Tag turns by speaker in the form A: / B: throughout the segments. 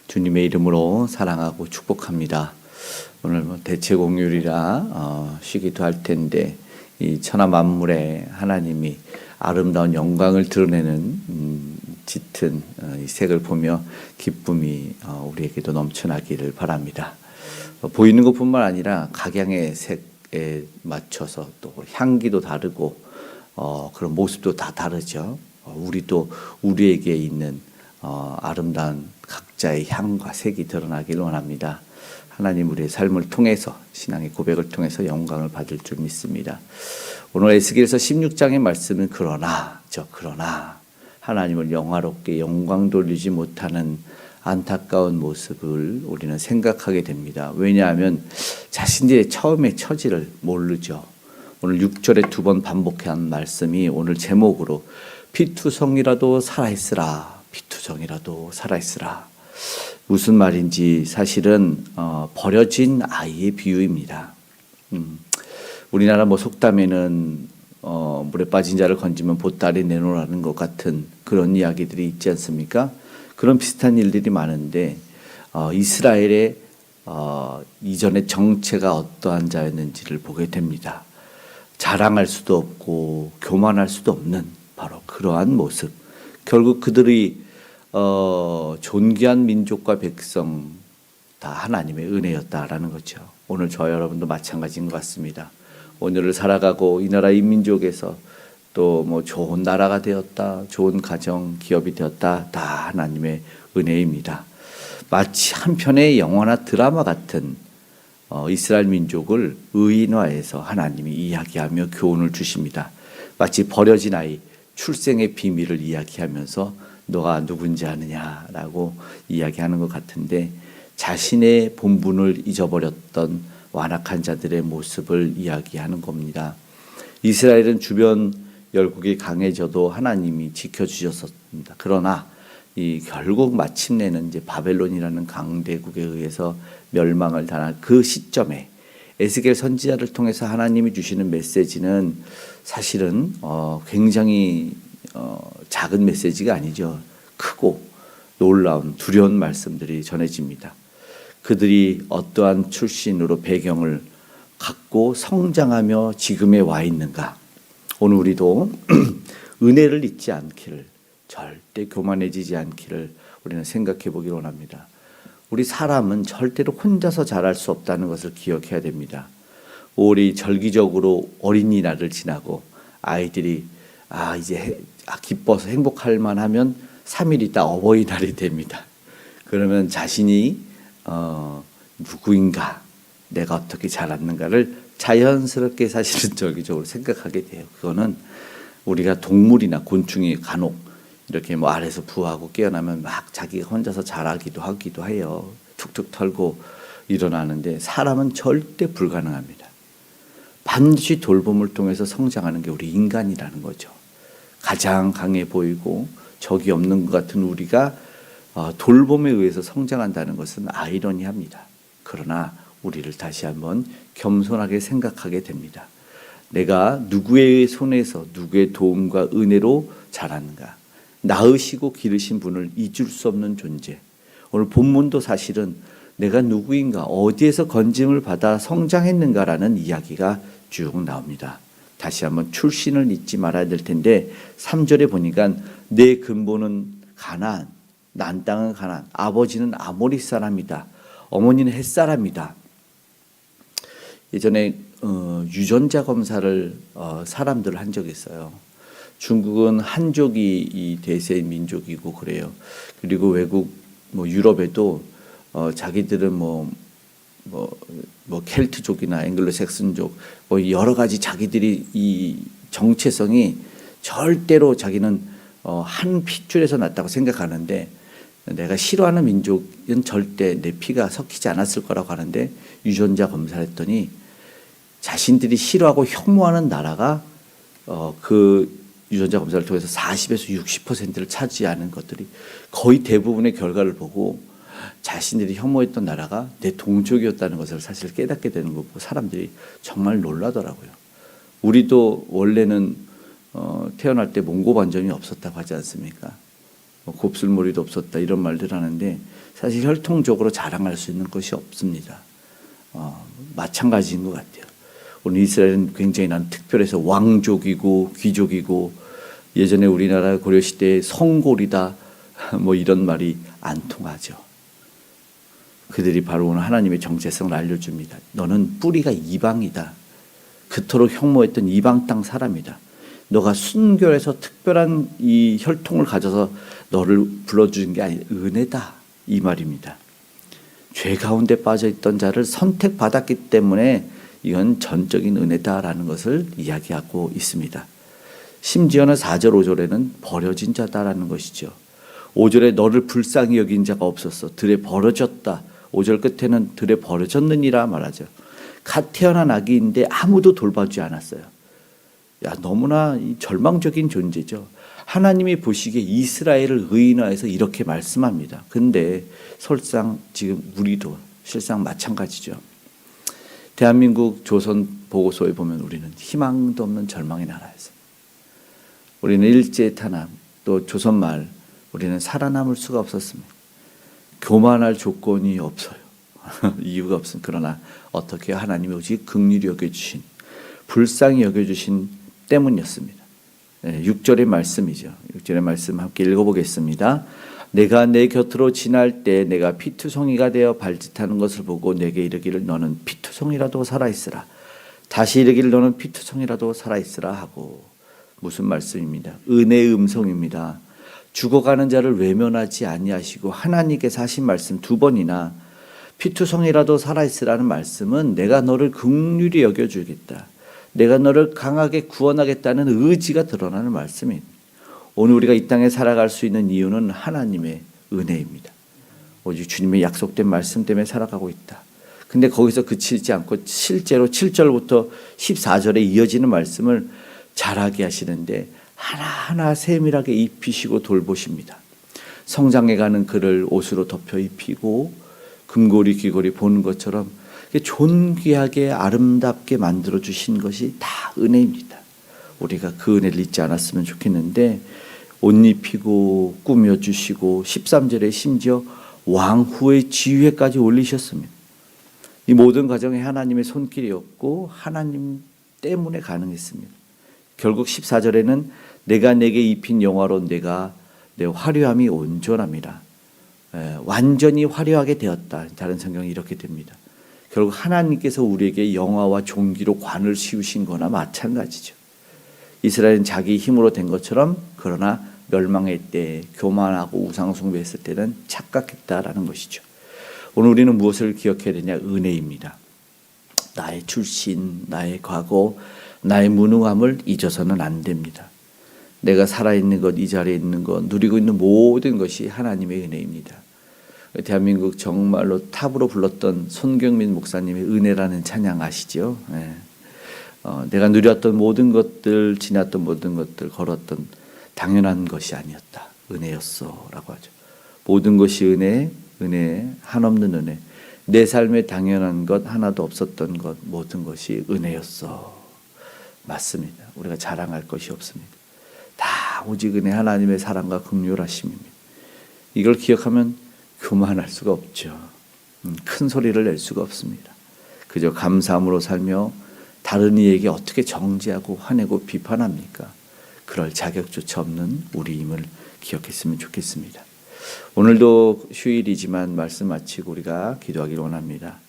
A: 주님의 이름으로 사랑하고 축복합니다. 오늘 대체 공휴일이라 쉬기도 할 텐데 이 천하 만물에 하나님이 아름다운 영광을 드러내는 짙은 이 색을 보며 기쁨이 우리에게도 넘쳐나기를 바랍니다. 보이는 것뿐만 아니라 각양의 색에 맞춰서 또 향기도 다르고 그런 모습도 다 다르죠. 우리도 우리에게 있는 아름다운 각자의 향과 색이 드러나길 원합니다. 하나님 우리의 삶을 통해서 신앙의 고백을 통해서 영광을 받을 줄 믿습니다. 오늘 에스겔서 16장의 말씀은 그러나 하나님을 영화롭게 영광 돌리지 못하는 안타까운 모습을 우리는 생각하게 됩니다. 왜냐하면 자신들의 처음의 처지를 모르죠. 오늘 6절에 두 번 반복한 말씀이 오늘 제목으로 피투성이라도 살아있으라, 피투성이라도 살아있으라. 무슨 말인지 사실은 버려진 아이의 비유입니다. 우리나라 속담에는 물에 빠진 자를 건지면 보따리 내놓으라는 것 같은 그런 이야기들이 있지 않습니까? 그런 비슷한 일들이 많은데 이스라엘의 이전의 정체가 어떠한 자였는지를 보게 됩니다. 자랑할 수도 없고 교만할 수도 없는 바로 그러한 모습. 결국 그들이 존귀한 민족과 백성 다 하나님의 은혜였다라는 거죠. 오늘 저와 여러분도 마찬가지인 것 같습니다. 오늘을 살아가고 이 나라 인민족에서 또 좋은 나라가 되었다, 좋은 가정, 기업이 되었다, 다 하나님의 은혜입니다. 마치 한 편의 영화나 드라마 같은 이스라엘 민족을 의인화해서 하나님이 이야기하며 교훈을 주십니다. 마치 버려진 아이, 출생의 비밀을 이야기하면서 너가 누군지 아느냐라고 이야기하는 것 같은데 자신의 본분을 잊어버렸던 완악한 자들의 모습을 이야기하는 겁니다. 이스라엘은 주변 열국이 강해져도 하나님이 지켜주셨습니다. 그러나 결국 마침내는 이제 바벨론이라는 강대국에 의해서 멸망을 당한 그 시점에 에스겔 선지자를 통해서 하나님이 주시는 메시지는 사실은 굉장히 작은 메시지가 아니죠. 크고 놀라운 두려운 말씀들이 전해집니다. 그들이 어떠한 출신으로 배경을 갖고 성장하며 지금에 와 있는가. 오늘 우리도 은혜를 잊지 않기를, 절대 교만해지지 않기를 우리는 생각해 보기 원합니다. 우리 사람은 절대로 혼자서 자랄 수 없다는 것을 기억해야 됩니다. 우리 절기적으로 어린이날을 지나고 아이들이 이제 기뻐서 행복할 만하면 3일 있다 어버이날이 됩니다. 그러면 자신이 누구인가, 내가 어떻게 자랐는가를 자연스럽게 사실은 절기적으로 생각하게 돼요. 그거는 우리가 동물이나 곤충이 간혹 이렇게 아래서 부화하고 깨어나면 자기가 혼자서 자라기도 하기도 해요. 툭툭 털고 일어나는데 사람은 절대 불가능합니다. 반드시 돌봄을 통해서 성장하는 게 우리 인간이라는 거죠. 가장 강해 보이고 적이 없는 것 같은 우리가 돌봄에 의해서 성장한다는 것은 아이러니합니다. 그러나 우리를 다시 한번 겸손하게 생각하게 됩니다. 내가 누구의 손에서 누구의 도움과 은혜로 자랐는가. 낳으시고 기르신 분을 잊을 수 없는 존재. 오늘 본문도 사실은 내가 누구인가, 어디에서 건짐을 받아 성장했는가라는 이야기가 쭉 나옵니다. 다시 한번 출신을 잊지 말아야 될 텐데 3절에 보니까 내 근본은 가나안, 난 땅은 가나안, 아버지는 아모리 사람이다, 어머니는 헷 사람이다. 예전에 유전자 검사를 사람들 한 적이 있어요. 중국은 한족이 이 대세인 민족이고 그래요. 그리고 외국 유럽에도 자기들은 켈트족이나 앵글로색슨족 여러 가지 자기들이 이 정체성이 절대로 자기는 한 핏줄에서 났다고 생각하는데 내가 싫어하는 민족은 절대 내 피가 섞이지 않았을 거라고 하는데 유전자 검사를 했더니 자신들이 싫어하고 혐오하는 나라가 그 유전자 검사를 통해서 40에서 60%를 차지하는 것들이 거의 대부분의 결과를 보고 자신들이 혐오했던 나라가 내 동족이었다는 것을 사실 깨닫게 되는 거 보고 사람들이 정말 놀라더라고요. 우리도 원래는 태어날 때 몽고 반점이 없었다고 하지 않습니까? 곱슬머리도 없었다 이런 말들 하는데 사실 혈통적으로 자랑할 수 있는 것이 없습니다. 마찬가지인 것 같아요. 오늘 이스라엘은 굉장히 난 특별해서 왕족이고 귀족이고 예전에 우리나라 고려시대의 성골이다 뭐 이런 말이 안 통하죠. 그들이 바로 오늘 하나님의 정체성을 알려줍니다. 너는 뿌리가 이방이다. 그토록 혐오했던 이방 땅 사람이다. 너가 순결해서 특별한 이 혈통을 가져서 너를 불러주는 게 아니라 은혜다 이 말입니다. 죄 가운데 빠져있던 자를 선택받았기 때문에 이건 전적인 은혜다라는 것을 이야기하고 있습니다. 심지어는 4절 5절에는 버려진 자다라는 것이죠. 5절에 너를 불쌍히 여긴 자가 없었어. 들에 버려졌다. 5절 끝에는 들에 버려졌느니라 말하죠. 갓 태어난 아기인데 아무도 돌봐주지 않았어요. 너무나 절망적인 존재죠. 하나님이 보시기에 이스라엘을 의인화해서 이렇게 말씀합니다. 근데 설상 지금 우리도 실상 마찬가지죠. 대한민국 조선 보고서에 보면 우리는 희망도 없는 절망의 나라였습니다. 우리는 일제 탄압 또 조선 말 우리는 살아남을 수가 없었습니다. 교만할 조건이 없어요. 이유가 없습니다. 그러나 어떻게 하나님이 오직 긍휼히 여겨주신 불쌍히 여겨주신 때문이었습니다. 6절의 말씀이죠. 6절의 말씀 함께 읽어보겠습니다. 내가 내 곁으로 지날 때 내가 피투성이가 되어 발짓하는 것을 보고 내게 이르기를 너는 피투성이라도 살아있으라. 다시 이르기를 너는 피투성이라도 살아있으라 하고. 무슨 말씀입니다. 은혜의 음성입니다. 죽어가는 자를 외면하지 아니하시고 하나님께서 하신 말씀 2번이나 피투성이라도 살아있으라는 말씀은 내가 너를 긍휼히 여겨주겠다. 내가 너를 강하게 구원하겠다는 의지가 드러나는 말씀입니다. 오늘 우리가 이 땅에 살아갈 수 있는 이유는 하나님의 은혜입니다. 오직 주님의 약속된 말씀 때문에 살아가고 있다. 근데 거기서 그치지 않고 실제로 7절부터 14절에 이어지는 말씀을 잘하게 하시는데 하나하나 세밀하게 입히시고 돌보십니다. 성장해 가는 그를 옷으로 덮여 입히고 금고리 귀고리 보는 것처럼 존귀하게 아름답게 만들어 주신 것이 다 은혜입니다. 우리가 그 은혜를 잊지 않았으면 좋겠는데 옷 입히고 꾸며주시고 13절에 심지어 왕후의 지위에까지 올리셨습니다. 이 모든 과정에 하나님의 손길이었고 하나님 때문에 가능했습니다. 결국 14절에는 내가 내게 입힌 영화로 내 화려함이 온전함이라. 완전히 화려하게 되었다. 다른 성경이 이렇게 됩니다. 결국 하나님께서 우리에게 영화와 종기로 관을 씌우신 거나 마찬가지죠. 이스라엘은 자기 힘으로 된 것처럼 그러나 멸망의 때 교만하고 우상숭배했을 때는 착각했다라는 것이죠. 오늘 우리는 무엇을 기억해야 되냐? 은혜입니다. 나의 출신, 나의 과거, 나의 무능함을 잊어서는 안 됩니다. 내가 살아있는 것, 이 자리에 있는 것, 누리고 있는 모든 것이 하나님의 은혜입니다. 대한민국 정말로 탑으로 불렀던 손경민 목사님의 은혜라는 찬양 아시죠? 네. 내가 누렸던 모든 것들, 지났던 모든 것들, 걸었던 당연한 것이 아니었다. 은혜였어 라고 하죠. 모든 것이 은혜, 은혜, 한없는 은혜. 내 삶에 당연한 것 하나도 없었던 것, 모든 것이 은혜였어. 맞습니다. 우리가 자랑할 것이 없습니다. 다 오직 은혜, 하나님의 사랑과 긍휼하심입니다. 이걸 기억하면 교만할 수가 없죠. 큰 소리를 낼 수가 없습니다. 그저 감사함으로 살며 다른 이에게 어떻게 정죄하고 화내고 비판합니까? 그럴 자격조차 없는 우리임을 기억했으면 좋겠습니다. 오늘도 휴일이지만 말씀 마치고 우리가 기도하기를 원합니다.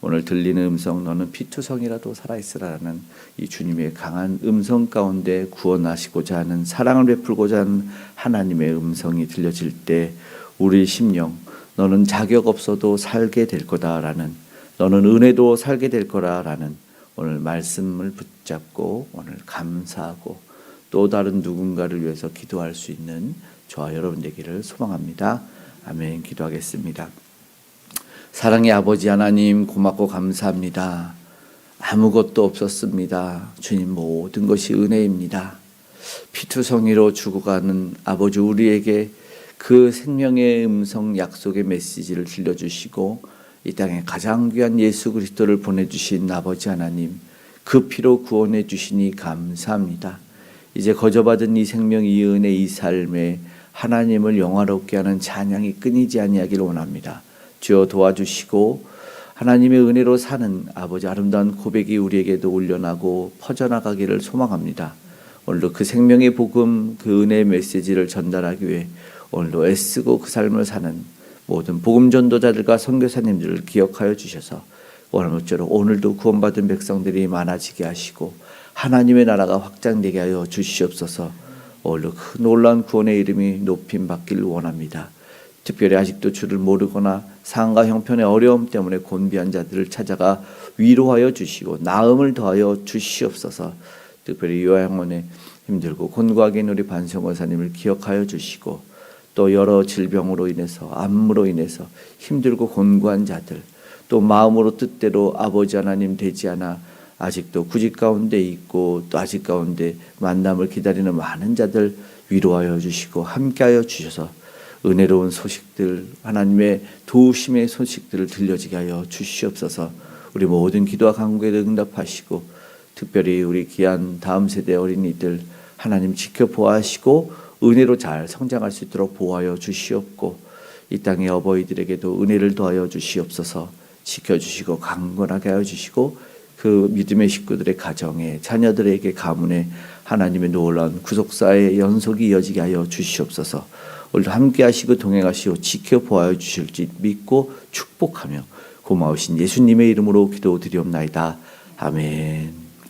A: 오늘 들리는 음성 너는 피투성이라도 살아있으라는 이 주님의 강한 음성 가운데 구원하시고자 하는 사랑을 베풀고자 하는 하나님의 음성이 들려질 때 우리 심령 너는 자격 없어도 살게 될 거다라는 너는 은혜도 살게 될 거라라는 오늘 말씀을 붙잡고 오늘 감사하고 또 다른 누군가를 위해서 기도할 수 있는 저와 여러분 되기를 소망합니다. 아멘. 기도하겠습니다. 사랑의 아버지 하나님 고맙고 감사합니다. 아무것도 없었습니다. 주님 모든 것이 은혜입니다. 피투성이로 죽어가는 아버지 우리에게 그 생명의 음성 약속의 메시지를 들려주시고 이 땅에 가장 귀한 예수 그리스도를 보내주신 아버지 하나님 그 피로 구원해 주시니 감사합니다. 이제 거저받은 이 생명 이 은혜 이 삶에 하나님을 영화롭게 하는 찬양이 끊이지 아니하기를 원합니다. 주여 도와주시고 하나님의 은혜로 사는 아버지 아름다운 고백이 우리에게도 울려나고 퍼져나가기를 소망합니다. 오늘도 그 생명의 복음, 그 은혜의 메시지를 전달하기 위해 오늘도 애쓰고 그 삶을 사는 모든 복음 전도자들과 선교사님들을 기억하여 주셔서 오늘처럼 오늘도 구원받은 백성들이 많아지게 하시고 하나님의 나라가 확장되게 하여 주시옵소서. 오늘도 그 놀라운 구원의 이름이 높임 받기를 원합니다. 특별히 아직도 주를 모르거나 상과 형편의 어려움 때문에 곤비한 자들을 찾아가 위로하여 주시고 나음을 더하여 주시옵소서. 특별히 요양원에 힘들고 곤고하게 있는 우리 반성원사님을 기억하여 주시고 또 여러 질병으로 인해서 암으로 인해서 힘들고 곤고한 자들 또 마음으로 뜻대로 아버지 하나님 되지 않아 아직도 구직 가운데 있고 또 아직 가운데 만남을 기다리는 많은 자들 위로하여 주시고 함께하여 주셔서 은혜로운 소식들 하나님의 도우심의 소식들을 들려지게 하여 주시옵소서. 우리 모든 기도와 간구에 응답하시고 특별히 우리 귀한 다음 세대 어린이들 하나님 지켜보아하시고 은혜로 잘 성장할 수 있도록 보호하여 주시옵고 이 땅의 어버이들에게도 은혜를 더하여 주시옵소서. 지켜주시고 강건하게 하여 주시고 그 믿음의 식구들의 가정에 자녀들에게 가문에 하나님의 놀라운 구속사의 연속이 이어지게 하여 주시옵소서. 오늘도 함께 하시고 동행하시고 지켜보아 주실지 믿고 축복하며 고마우신 예수님의 이름으로 기도드리옵나이다. 아멘.